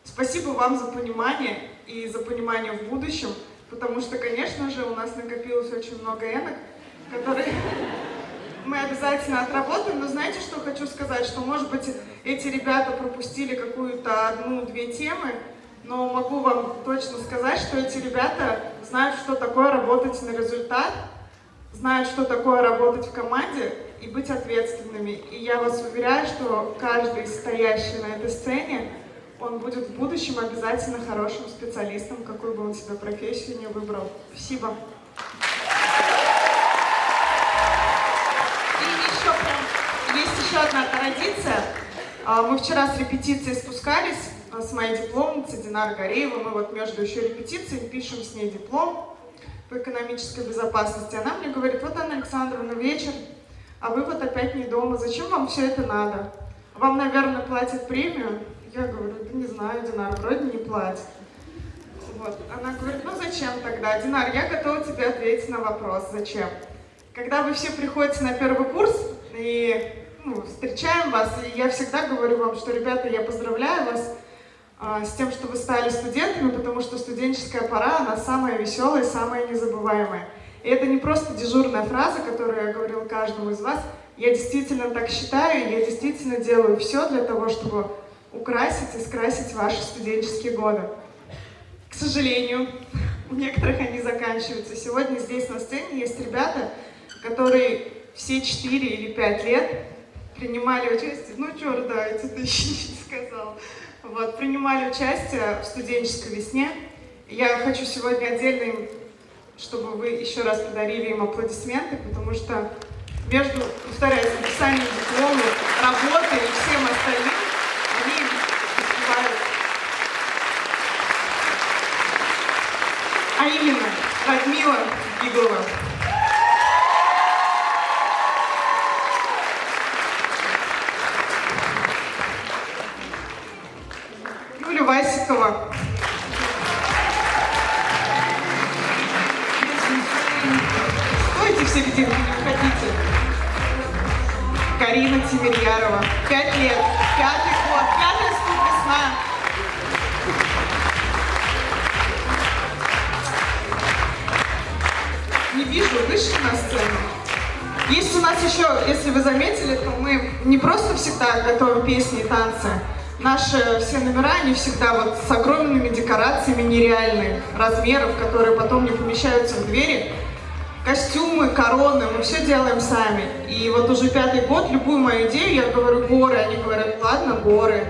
спасибо вам за понимание и за понимание в будущем, потому что, конечно же, у нас накопилось очень много энок, которые мы обязательно отработаем. Но знаете, что хочу сказать? Что, может быть, эти ребята пропустили какую-то одну-две темы, но могу вам точно сказать, что эти ребята знают, что такое работать на результат, знают, что такое работать в команде и быть ответственными. И я вас уверяю, что каждый стоящий на этой сцене, он будет в будущем обязательно хорошим специалистом, какую бы он себе профессию не выбрал. Спасибо. Есть еще одна традиция. Мы вчера с репетицией спускались с моей дипломницей Динар Гореева. Мы вот между еще репетициями пишем с ней диплом по экономической безопасности. Она мне говорит: вот, Анна Александровна, вечер, а вы вот опять не дома. Зачем вам все это надо? Вам, наверное, платят премию? Я говорю: да не знаю, Динар, вроде не платят. Вот. Она говорит: ну зачем тогда? Динар, я готова тебе ответить на вопрос, зачем. Когда вы все приходите на первый курс и встречаем вас, и я всегда говорю вам, что, ребята, я поздравляю вас с тем, что вы стали студентами, потому что студенческая пора, она самая веселая, самая незабываемая. И это не просто дежурная фраза, которую я говорила каждому из вас. Я действительно так считаю, и я действительно делаю все для того, чтобы украсить и скрасить ваши студенческие годы. К сожалению, у некоторых они заканчиваются. Сегодня здесь на сцене есть ребята, которые все 4 или 5 лет принимали участие, ну что рыдаете, ты еще не сказал, вот, принимали участие в студенческой весне. Я хочу сегодня отдельно им, чтобы вы еще раз подарили им аплодисменты, потому что между, повторяюсь, написанием диплома, работой и всем остальным, они успевают а именно Радмила Иглова. Юля Васикова. Стойте все где-нибудь, не уходите. Карина Тимирьярова. 5 лет. 5-й год. 5-я весна. Не вижу, вышли на сцену. Есть у нас еще, если вы заметили, то мы не просто всегда готовим песни и танцы. Наши все номера, они всегда вот с огромными декорациями нереальных размеров, которые потом не помещаются в двери. Костюмы, короны, мы все делаем сами. И вот уже 5-й год, любую мою идею, я говорю горы, они говорят, ладно, горы.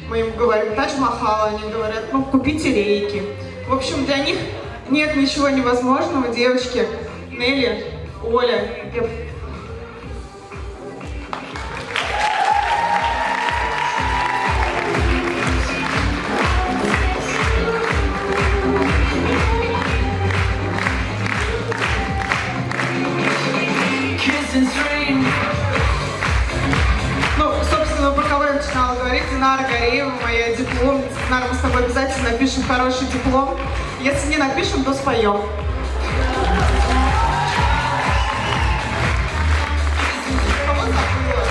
Мы им говорим Тадж-Махал, они говорят, ну, купите рейки. В общем, для них нет ничего невозможного, девочки. Нелли, Оля. Ну, собственно, про кого я начинала говорить, Динара Гореева, моя дипломница. Динара, мы с тобой обязательно напишем хороший диплом. Если не напишем, то споем. Кого забыла?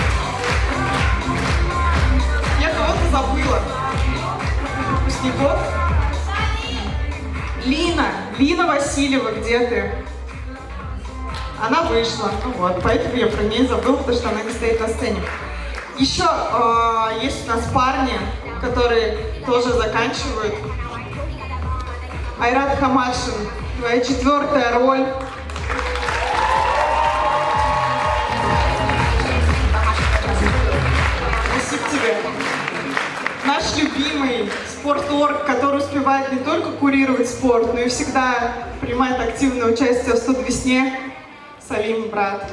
Я кого-то забыла. Выпускников. Лина Васильева, где ты? Она вышла, ну вот, поэтому я про нее забыла, потому что она не стоит на сцене. Еще есть у нас парни, которые тоже заканчивают. Айрат Хамашин, твоя 4-я роль. Спасибо тебе. Наш любимый спорторг, который успевает не только курировать спорт, но и всегда принимает активное участие в «Студ-весне». Салим, брат.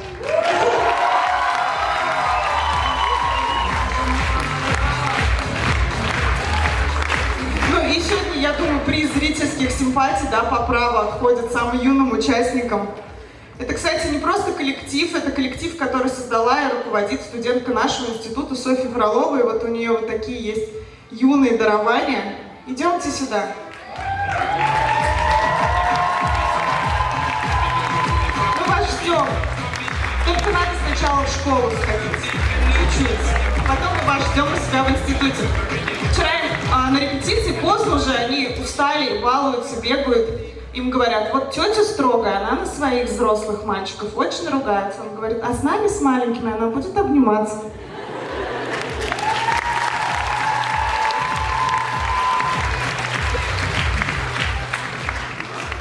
Ну и сегодня, я думаю, приз зрительских симпатий, да, по праву отходит самым юным участникам. Это, кстати, не просто коллектив, это коллектив, который создала и руководит студентка нашего института Софья Фролова. И вот у нее вот такие есть юные дарования. Идемте сюда. Ждем. Только надо сначала в школу сходить, чуть-чуть. Потом мы вас ждем у себя в институте. Вчера на репетиции поздно уже, они устали, балуются, бегают. Им говорят, вот тетя строгая, она на своих взрослых мальчиков очень ругается. Он говорит, а с нами, с маленькими, она будет обниматься.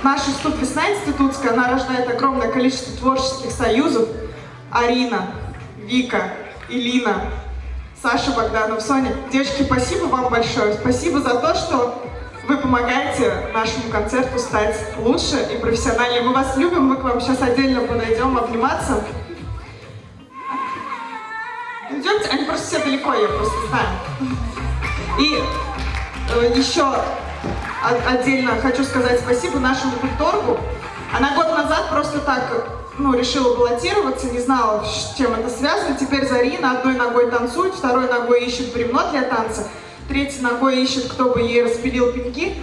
Наша студ-весна институтская, она рождает огромное количество творческих союзов. Арина, Вика, Илина, Саша Богданов, Соня. Девочки, спасибо вам большое. Спасибо за то, что вы помогаете нашему концерту стать лучше и профессиональнее. Мы вас любим, мы к вам сейчас отдельно подойдем обниматься. Идемте, они просто все далеко, я просто знаю. И еще отдельно хочу сказать спасибо нашему культургу. Она год назад просто так, решила баллотироваться, не знала, с чем это связано. Теперь Зарина одной ногой танцует, второй ногой ищет бревно для танца, третьей ногой ищет, кто бы ей распилил пеньки.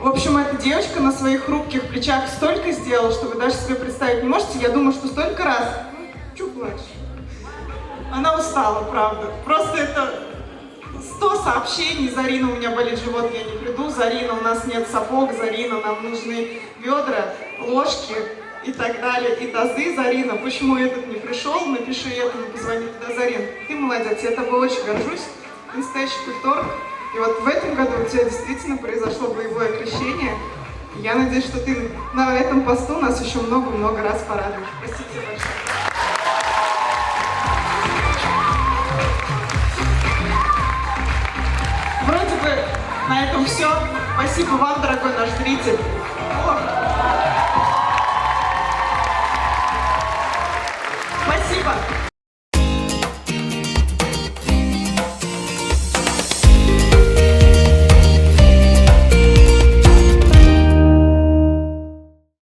В общем, эта девочка на своих хрупких плечах столько сделала, что вы даже себе представить не можете. Я думаю, что столько раз. Чё плачешь? Она устала, правда. Просто это 100 сообщений. Зарина, у меня болит живот, я не приду. Зарина, у нас нет сапог. Зарина, нам нужны ведра, ложки и так далее. И тазы. Зарина, почему этот не пришел? Напиши этому, позвони туда. Зарин, ты молодец, я тобой очень горжусь. Ты настоящий культург. И вот в этом году у тебя действительно произошло боевое крещение. Я надеюсь, что ты на этом посту нас еще много-много раз порадуешь. Спасибо тебе большое. Вроде бы на этом все. Спасибо вам, дорогой наш зритель. Спасибо.